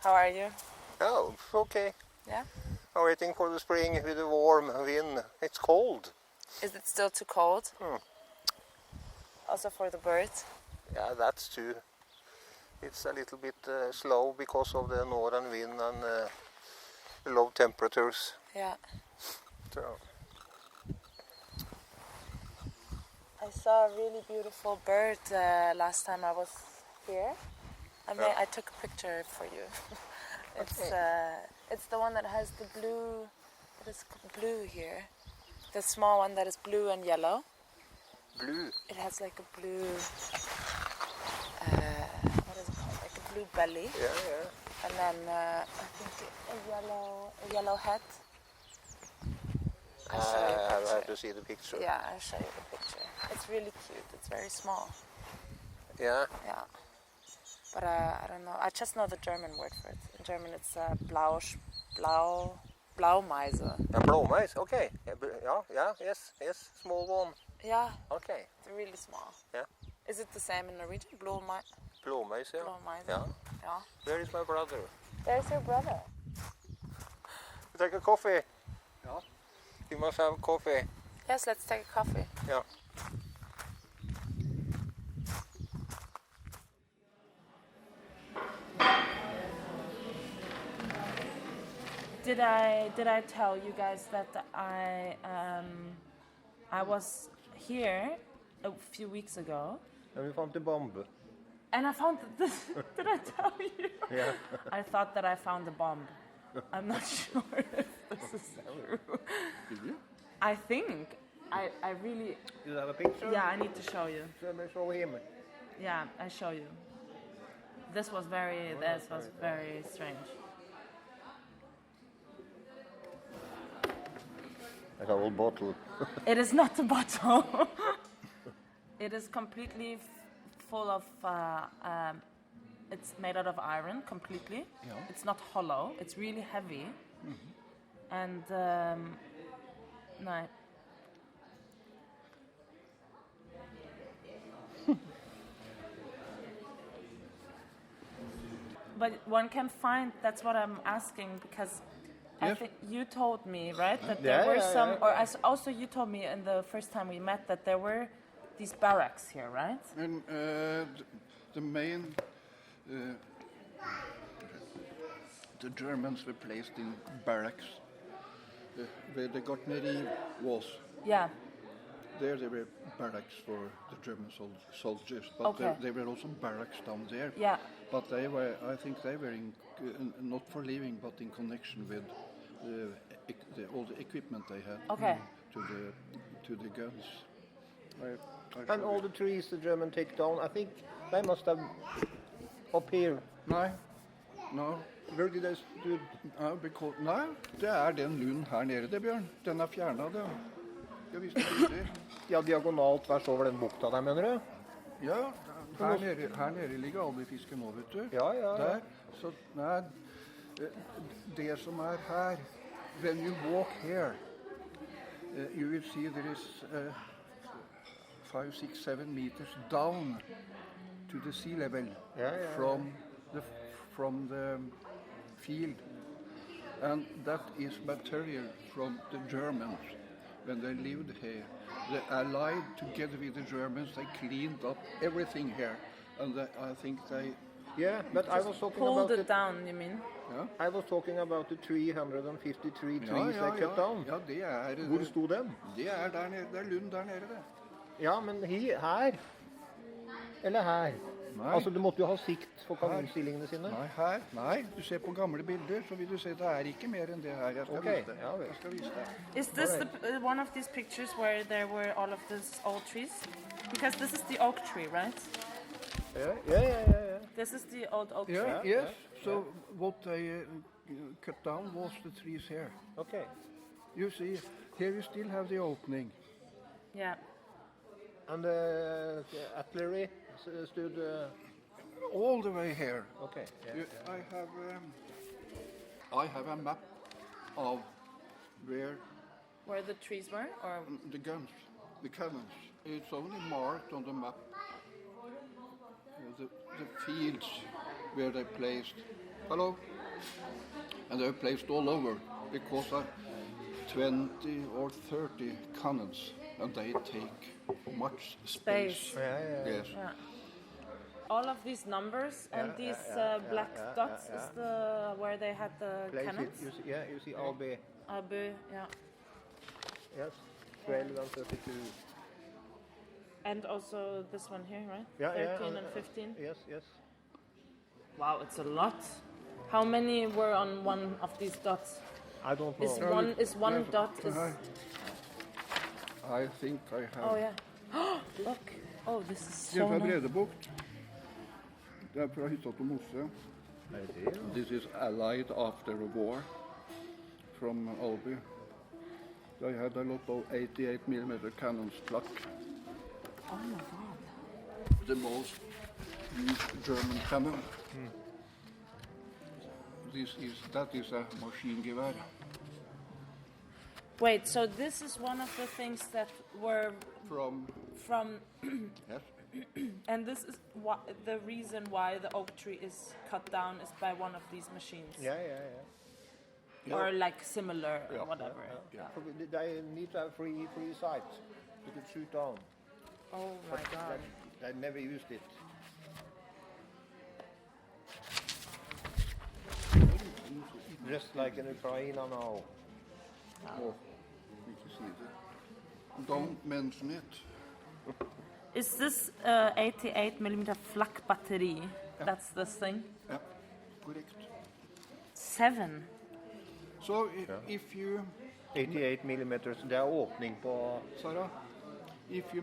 How are you? Oh, okay. Yeah? I'm waiting for the spring with the warm wind. It's cold. Is it still too cold? Also for the birds? Yeah, that's too. It's a little bit slow because of the northern wind and low temperatures. Yeah. So. I saw a really beautiful bird last time I was here. I took a picture for you. It's the one that has the blue. It is blue here. The small one that is blue and yellow. Blue? It has like a blue. What is it called? Like a blue belly. Yeah. And then I think a yellow head. I have to see the picture. Yeah, I'll show you the picture. It's really cute. It's very small. Yeah? Yeah. But I don't know. I just know the German word for it. In German it's Blaumeise. A blåmeis? Okay. Yes. Small one. Yeah. Okay. It's really small. Yeah. Is it the same in Norwegian? Blåmeise? Blåmeis, yeah. Blåmeise. Yeah. Where is my brother? There's your brother. You take a coffee? Yeah. You must have coffee. Yes, let's take a coffee. Yeah. Did I tell you guys that I was here a few weeks ago? And we found the bomb. And I found this. Did I tell you? Yeah. I thought that I found a bomb. I'm not sure if this is true. Did you? I think. I really... You have a picture? Yeah, I need to show you. Show him. Yeah, I show you. This was very strange. Like a old bottle. It is not a bottle. It is completely full of... it's made out of iron, completely. Yeah. It's not hollow. It's really heavy. Mm-hmm. And... no. But one can find, that's what I'm asking, because I think you told me, right, that there were some, or also you told me in the first time we met that there were these barracks here, right? And the main, the Germans were placed in barracks where the Gartnerie was. Yeah. There were barracks for the German soldiers, but there were also barracks down there. Yeah. But they were, I think they were not for living, but in connection with all the equipment they had to the guns. And all the trees the German take down, I think they must have up here. No. Where did they do? Nei, det den lunden her nede, det, Bjørn. Den fjernet det. Jeg visste bilder. Ja, diagonalt tvers over den bukta der, mener du? Ja, her nede ligger alle fisken nå, vet du. Ja. Der. Så, nei, det som her, when you walk here, you will see there is 5, 6, 7 meters down to the sea level from the field. And that is material from the Germans. When they lived here, they allied together with the Germans, they cleaned up everything here. And I think they... Yeah, but I was talking pulled about it down, you mean? Yeah? I was talking about the 353 trees they cut down. Ja, det Hvor sto den? Det der nede, det lunden der nede, det. Ja, men her? Eller her? Nei. Altså, du måtte jo ha sikt for kanonstillingene sine. Nei, her. Nei, du ser på gamle bilder, så vil du se det ikke mer enn det her. Jeg skal vise det. Jeg skal vise det. Is this one of these pictures where there were all of these old trees? Because this is the oak tree, right? Yeah. This is the old oak tree. Yes. So what they cut down was the trees here. Okay. You see, here you still have the opening. Yeah. And the artillery stood all the way here. Okay. I have a map of where the trees were, or the guns, the cannons. It's only marked on the map. The fields where they placed. Hello. And they're placed all over because of 20 or 30 cannons, and they take much space. Yes. Yeah. All of these numbers and these black dots is the where they had the cannons. You see AB. AB, yeah. Yes, 12 and 32. And also this one here, right? Yeah, 13 and 15. Yes. Wow, it's a lot. How many were on one of these dots? I don't know. Is one dot is? I think I have. Oh yeah. Look. Oh, this is Det er so fra nice. Bredebukt. Det er fra hytta til Mosse. This is allied after the war from Albi. They had a lot of 88mm cannons flak. Oh my god. The most used German cannon. That is a machine-gevær. Wait, so this is one of the things that were From yes. and this is the reason why the oak tree is cut down is by one of these machines. Yeah. Or like similar or whatever. Yeah. They need to have free sight. You could shoot down. Oh my god. They never used it. Just like in Ukraine now. Oh, we can see that. Don't mention it. Is this 88mm flak batteri? That's this thing? Yeah, correct. 7. So if you, 88 millimeters. Det er åpning på. Sarah, if you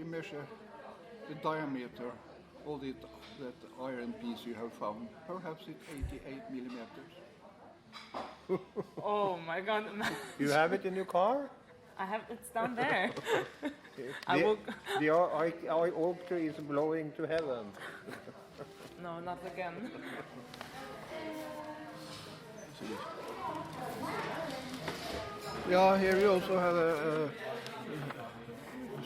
measure the diameter of that iron piece you have found, perhaps it's 88 millimeters. Oh my god. You have it in your car? I have it's down there. The oak tree is blowing to heaven. No, not again. Yeah, here you also have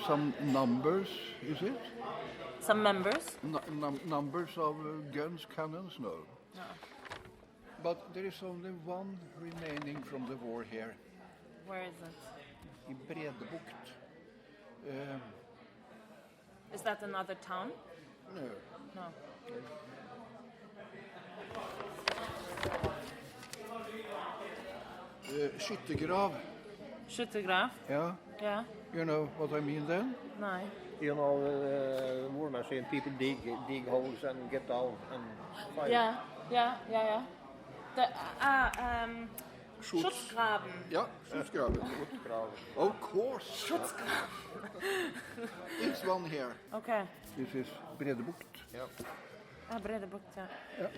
some numbers, is it? Some members? Numbers of guns, cannons, no. But there is only one remaining from the war here. Where is it? I Bredebukt. Is that another town? No. No. Skyttergrav. Skyttergrav? Yeah. Yeah. You know what I mean then? No. You know, war machine, people dig holes and get down and fight. Yeah. The Schutzgraben. Yeah, Schutzgraben. Of course. Schutzgraben. It's one here. Okay. This is Bredebukt. Ah, Bredebukt, yeah. Yeah.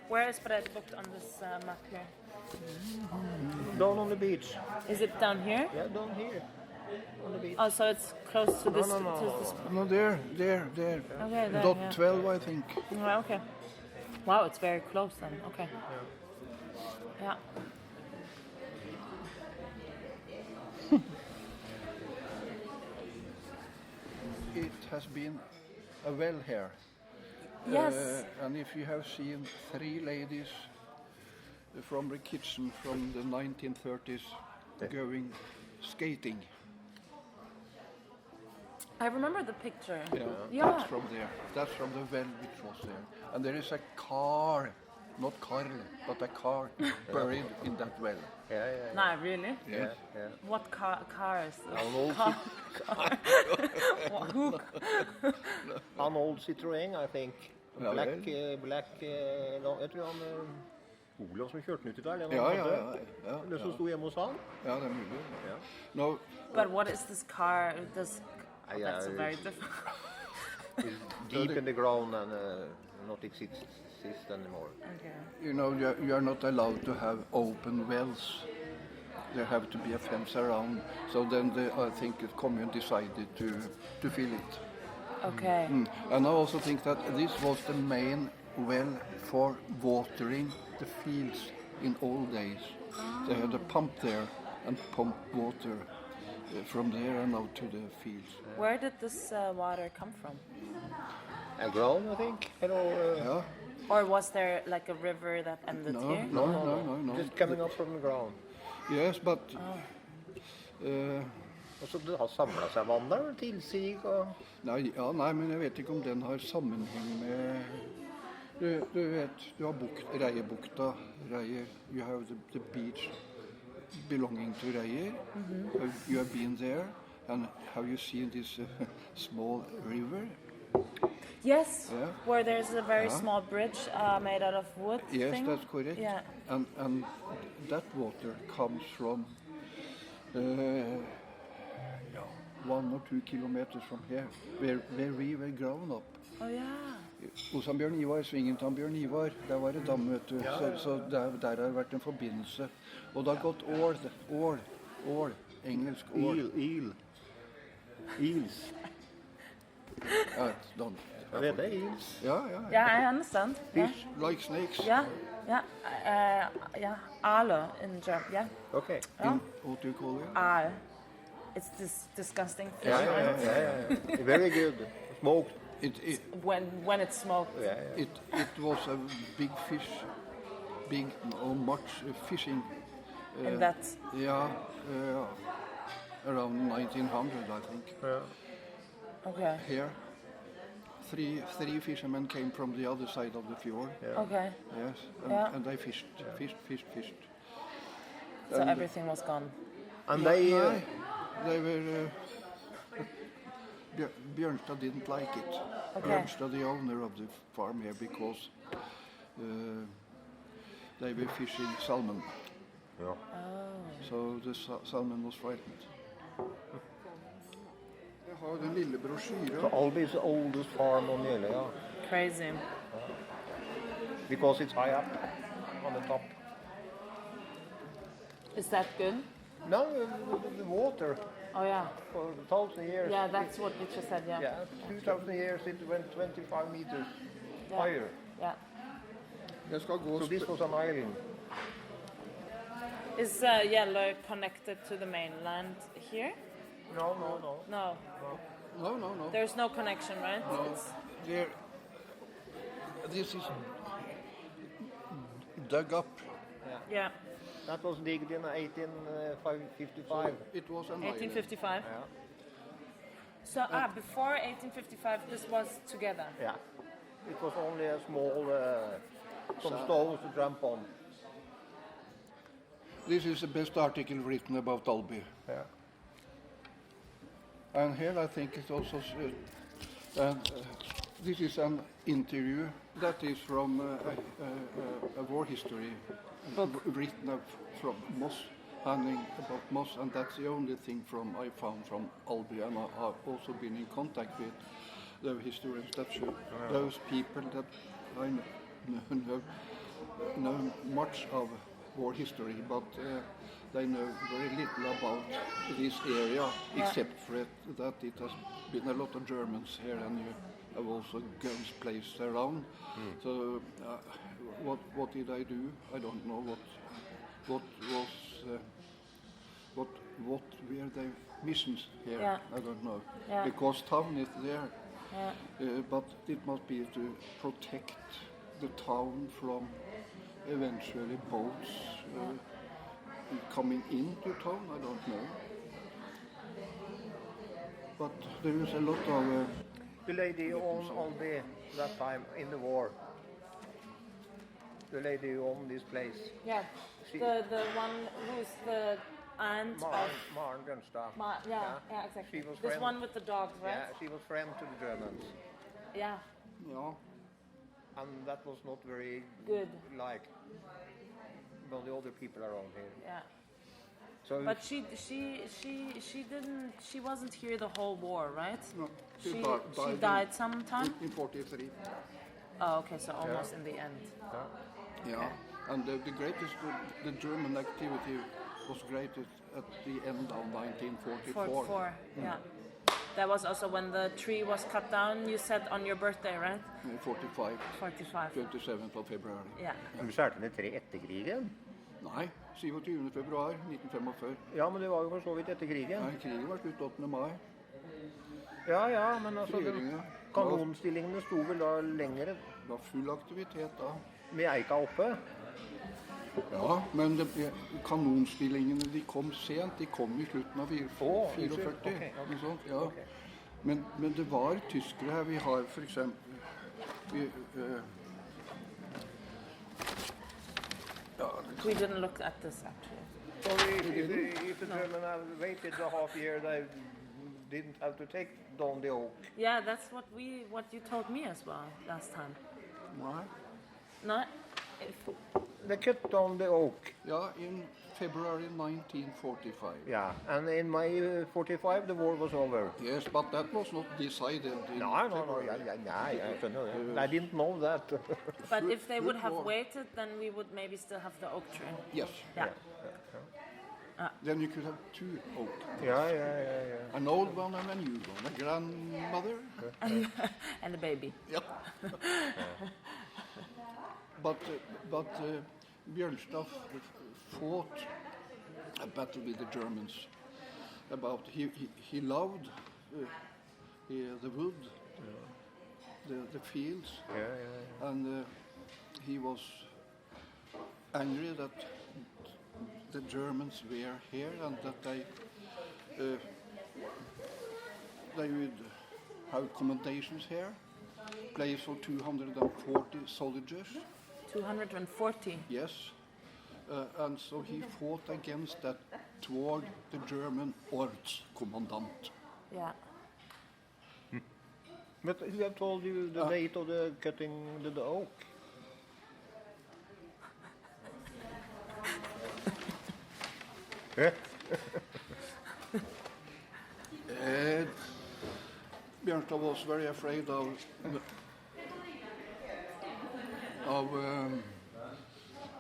Where is Bredebukt on this map here? Down on the beach. Is it down here? Yeah, down here. On the beach. Oh, so it's close to this. No. To this. No, there. Okay, there. Dot yeah. 12, I think. Oh, okay. Wow, it's very close then. Okay. Yeah. It has been a well here. Yes. And if you have seen 3 ladies from the kitchen from the 1930s going skating. I remember the picture. Yeah, that's from there. That's from the well which was there. And there is a car, not Karl, but a car buried in that well. Yeah. Nah, really? Yes. Yeah. What car is this? An old, Who? an old Citroën, I think. Ja, Black, vel. jeg tror han Olav som kjørte den ut i der. Ja. Det som sto hjemme hos han. Ja, det er mulig. Ja. No, But what is this car? That's a very different. It's deep in the ground and not exist anymore. Okay. you know, you are not allowed to have open wells. There have to be a fence around. So then I think the commune decided to fill it. Okay. And I also think that this was the main well for watering the fields in old days. They had a pump there and pump water from there and out to the fields. Where did this water come from? A ground, I think. Yeah. Or was there like a river that ended here? No. Just coming up from the ground. Yes, but Og så det har samlet seg vann der, tilsig og... Nei, men jeg vet ikke om den har sammenheng med... Du vet, du har Reiebukta, Reier, you have the beach belonging to Reier. You have been there, and have you seen this small river? Yes, Yeah. where there's a very small bridge made out of wood. Yes, thing. that's correct. Yeah. And that water comes from 1 or 2 kilometers from here, where we were grown up. Oh yeah. Hos han Bjørn Ivar, svingen til han Bjørn Ivar, der var det dam, vet du. Så der har det vært en forbindelse. Og det har gått ål, engelsk ål. Eels. Jeg vet det, eels. Ja. Yeah, I understand. Fish, like snakes. Yeah. Aale in German. Yeah. Okay. What do you call it? Aal. It's this disgusting fish. Yeah. Very good. Smoked. When it's smoked. It was a big fish, much fishing. And that. Around 1900, I think. Okay. Here, three fishermen came from the other side of the fjord. Okay. Yes, and they fished. So everything was gone. And they were. Bjørnstad didn't like it. Okay. Bjørnstad, the owner of the farm here, because they were fishing salmon. Ja. So the salmon was frightened. Jeg har den lille brosjyren. So Albi's the oldest farm on the area. Crazy. Because it's high up on the top. Is that good? No, the water. Oh yeah. For 1,000 years. Yeah, that's what you just said. Yeah. 2,000 years it went 25 meters higher. Yeah. Jeg skal gå So this was an island. Is Yellow connected to the mainland here? No. No. No. There's no connection, right? No. This is dug up. Yeah. That was digged in 1855. It was an 1855. Yeah. So before 1855, this was together. Yeah. It was only a small, some stones to jump on. This is the best article written about Albi. Yeah. And here I think it's also, this is an interview that is from a war history book written from Moss, handling about Moss, and that's the only thing I found from Albi, and I've also been in contact with the historians that show those people that I know much of war history, but they know very little about this area, except for that it has been a lot of Germans here, and you have also guns placed around. So what did I do? I don't know what were the missions here? Yeah. I don't know, Yeah. because town is there. Yeah. But it must be to protect the town from eventually boats coming into town. I don't know. But there is a lot of... The lady owned Albi that time in the war. The lady who owned this place. Yeah. The one who's the aunt of... Maren Gunstad. Yeah, exactly. She was This friend- one with the dogs, right? Yeah, she was friend to the Germans. Yeah. Ja. And that was not very Good. like well, the other people around here. Yeah. So But she wasn't here the whole war, right? No, She died sometime? in 43. Oh, okay, so almost in the end. Yeah. And the greatest, the German activity was greatest at the end of 1944. 44, yeah. That was also when the tree was cut down, you said on your birthday, right? 45. 45. 27th of February. Yeah. du skjærte ned tre etter krigen? Nei, 27. februar 1945. Ja, men det var jo for så vidt etter krigen. Nei, krigen var slutt 8. mai. Ja, men altså Frigjøringen. Kanonstillingene sto vel da lengre Det var full aktivitet da. med eika oppe? Ja, men kanonstillingene de kom sent. De kom i slutten av 44. Okay. Noe sånt, ja. Men det var tyskere her. Vi har for eksempel We didn't look at this actually. So if the German have waited a half year, they didn't have to take down the oak. Yeah, that's what you told me as well last time. Nei. No, They cut down the oak. Ja, in February 1945. Yeah, and in May 45 the war was over. Yes, but that was not decided in No, February. I didn't know that. but if they would have war. waited, then we would maybe still have the oak tree. Yes. Yeah. Then you could have two oak. Yeah. An old one and a new one. A grandmother. And a baby. Yep. But Bjørnstad fought a battle with the Germans. About he loved the wood, the fields, and he was angry that the Germans were here and that they would have accommodations here, place for 240 soldiers. 240. Yes, and so he fought against that toward the German Ortskommandant. Yeah. But who have told you the date of the cutting the oak? Bjørnstad was very afraid of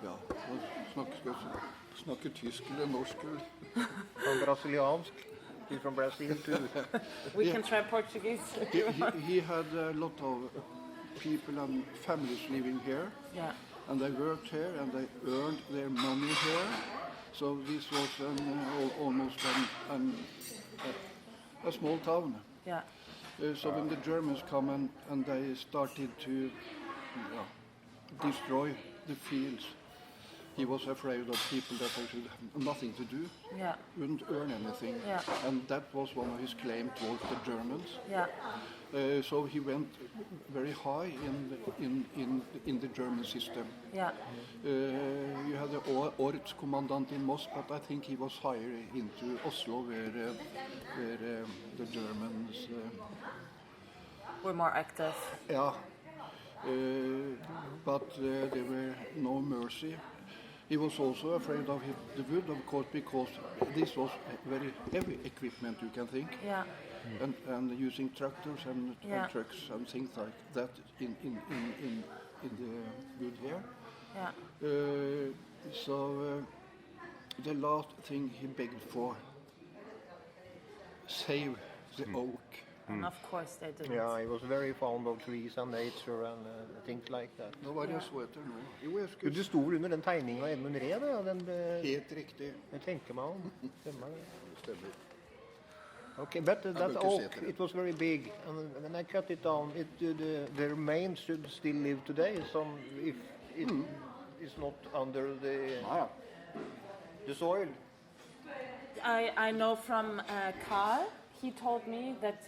ja, snakke tysk eller norsk. From Brasiliansk. He's from Brazil too. We can try Portuguese. He had a lot of people and families living here. Yeah. And they worked here and they earned their money here. So this was almost a small town. Yeah. So when the Germans come and they started to destroy the fields, he was afraid of people that they should have nothing to do, wouldn't earn anything. Yeah. And that was one of his claims towards the Germans. Yeah. So he went very high in the German system. Yeah. You had the Ortskommandant in Moscow, but I think he was higher into Oslo, where the Germans We're more active. yeah. But there were no mercy. He was also afraid of the wood, of course, because this was very heavy equipment, you can think. Yeah. And using tractors and trucks and things like that in the wood here. Yeah. So the last thing he begged for, save the oak. And of course they didn't. Yeah, he was very fond of trees and nature and things like that. Nå var det så etter nå. Jo, jeg Du skulle sto under den tegningen av Edmund Rehn, ja? Den, helt riktig. jeg tenker meg om. Stemmer. Stemmer. Okay, but that bruker oak, seter. it was very big, and when I cut it down, the remains should still live today. Some, if it is not under the soil. I know from Carl, he told me that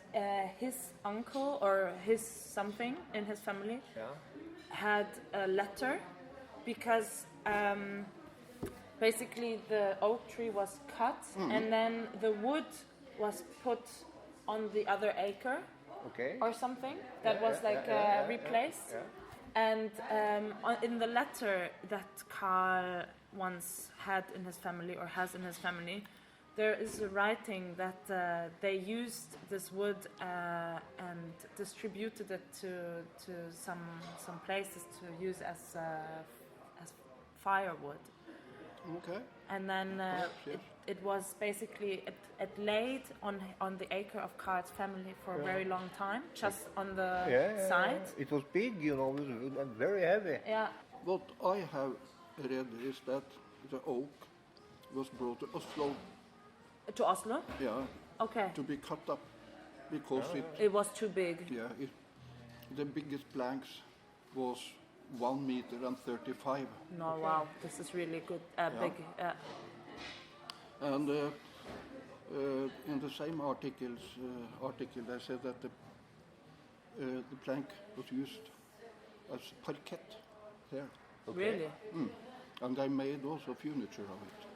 his uncle or his something in his family had a letter because basically the oak tree was cut and then the wood was put on the other acre or something that was replaced. And in the letter that Carl once had in his family or has in his family, there is a writing that they used this wood and distributed it to some places to use as firewood. Okay. And then it was basically it laid on the acre of Carl's family for a very long time, just on the side. It was big, you know, it was very heavy. Yeah. What I have read is that the oak was brought to Oslo. To Oslo? Yeah. Okay. To be cut up because It was too big. it the biggest planks was 1 meter and 35. No, wow, this is really good. Big. And in the same article, they said that the plank was used as parquet there. Really? And they made also furniture of it.